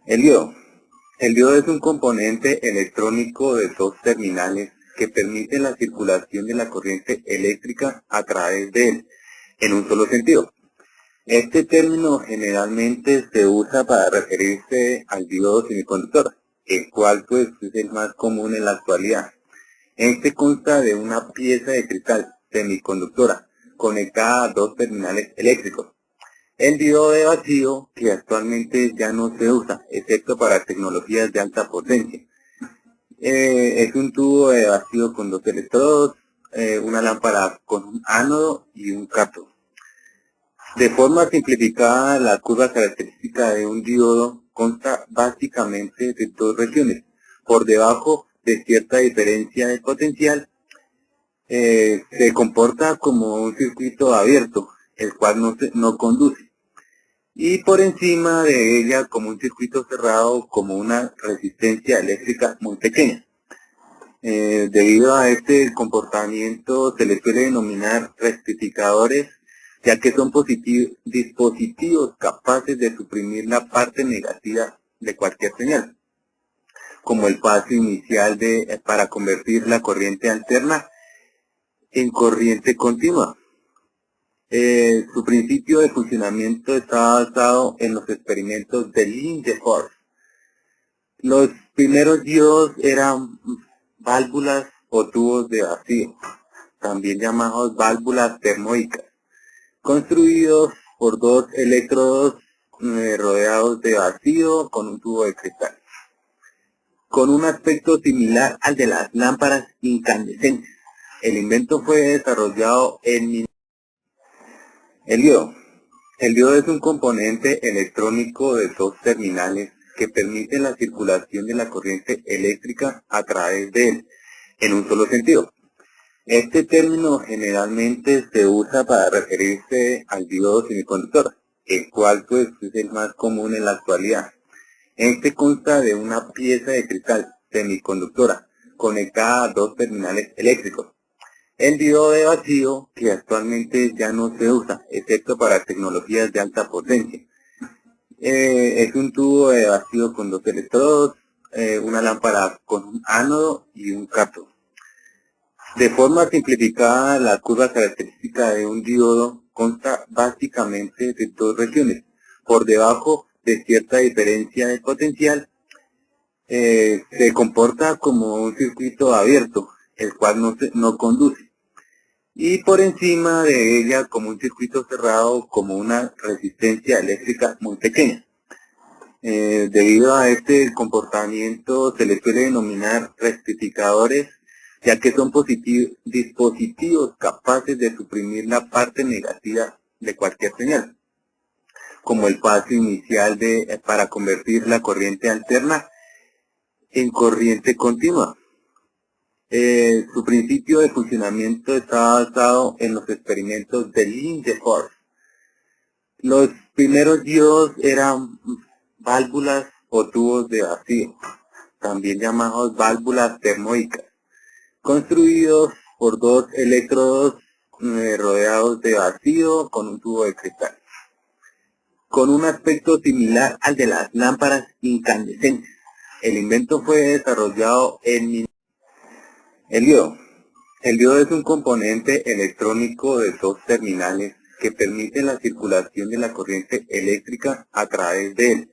El diodo. El diodo es un componente electrónico de dos terminales que permite la circulación de la corriente eléctrica a través de él, en un solo sentido. Este término generalmente se usa para referirse al diodo semiconductor, el cual pues es el más común en la actualidad. Este consta de una pieza de cristal semiconductora conectada a dos terminales eléctricos. El diodo de vacío, que actualmente ya no se usa, excepto para tecnologías de alta potencia. Es un tubo de vacío con dos electrodos, una lámpara con un ánodo y un cátodo. De forma simplificada, la curva característica de un diodo consta básicamente de dos regiones. Por debajo de cierta diferencia de potencial, se comporta como un circuito abierto, el cual no conduce. Y por encima de ella, como un circuito cerrado, como una resistencia eléctrica muy pequeña. Debido a este comportamiento se les suele denominar rectificadores, ya que son dispositivos capaces de suprimir la parte negativa de cualquier señal, como el paso inicial para convertir la corriente alterna en corriente continua. Su principio de funcionamiento está basado en los experimentos de Lindeform. Los primeros diodos eran válvulas o tubos de vacío, también llamados válvulas termoicas, construidos por dos electrodos rodeados de vacío con un tubo de cristal, con un aspecto similar al de las lámparas incandescentes. El invento fue desarrollado en el diodo. El diodo es un componente electrónico de dos terminales que permite la circulación de la corriente eléctrica a través de él, en un solo sentido. Este término generalmente se usa para referirse al diodo semiconductor, el cual pues es el más común en la actualidad. Este consta de una pieza de cristal semiconductora conectada a dos terminales eléctricos. El diodo de vacío, que actualmente ya no se usa, excepto para tecnologías de alta potencia. Es un tubo de vacío con dos electrodos, una lámpara con un ánodo y un cátodo. De forma simplificada, la curva característica de un diodo consta básicamente de dos regiones. Por debajo de cierta diferencia de potencial, se comporta como un circuito abierto, el cual no conduce. Y por encima de ella, como un circuito cerrado, como una resistencia eléctrica muy pequeña. Debido a este comportamiento se les suele denominar rectificadores, ya que son dispositivos capaces de suprimir la parte negativa de cualquier señal, como el paso inicial para convertir la corriente alterna en corriente continua. Su principio de funcionamiento está basado en los experimentos de Lindeform. Los primeros diodos eran válvulas o tubos de vacío, también llamados válvulas termoicas, construidos por dos electrodos rodeados de vacío con un tubo de cristal, con un aspecto similar al de las lámparas incandescentes. El invento fue desarrollado en el diodo. El diodo es un componente electrónico de dos terminales que permite la circulación de la corriente eléctrica a través de él,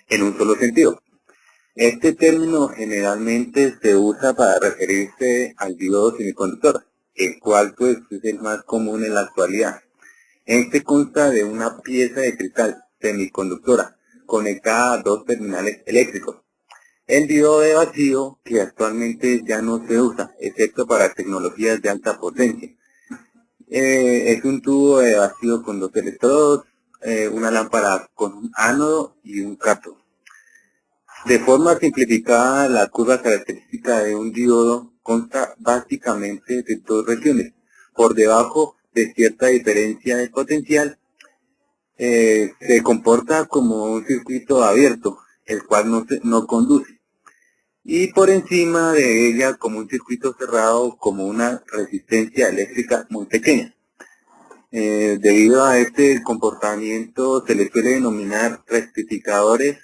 en un solo sentido. Este término generalmente se usa para referirse al diodo semiconductor, el cual pues es el más común en la actualidad. Este consta de una pieza de cristal semiconductora conectada a dos terminales eléctricos. El diodo de vacío, que actualmente ya no se usa, excepto para tecnologías de alta potencia. Es un tubo de vacío con dos electrodos, una lámpara con un ánodo y un cátodo. De forma simplificada, la curva característica de un diodo consta básicamente de dos regiones. Por debajo de cierta diferencia de potencial, se comporta como un circuito abierto, el cual no conduce. Y por encima de ella, como un circuito cerrado, como una resistencia eléctrica muy pequeña. Debido a este comportamiento se les suele denominar rectificadores,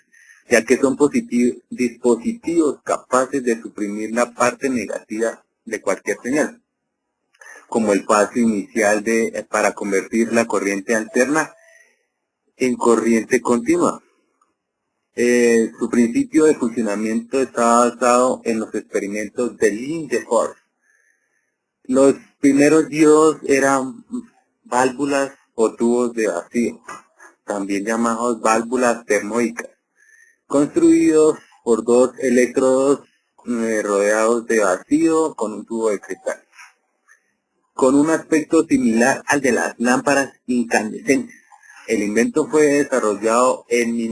ya que son dispositivos capaces de suprimir la parte negativa de cualquier señal, como el paso inicial para convertir la corriente alterna en corriente continua. Su principio de funcionamiento está basado en los experimentos de Lindeforst. Los primeros diodos eran válvulas o tubos de vacío, también llamados válvulas termoicas, construidos por dos electrodos rodeados de vacío con un tubo de cristal, con un aspecto similar al de las lámparas incandescentes. El invento fue desarrollado en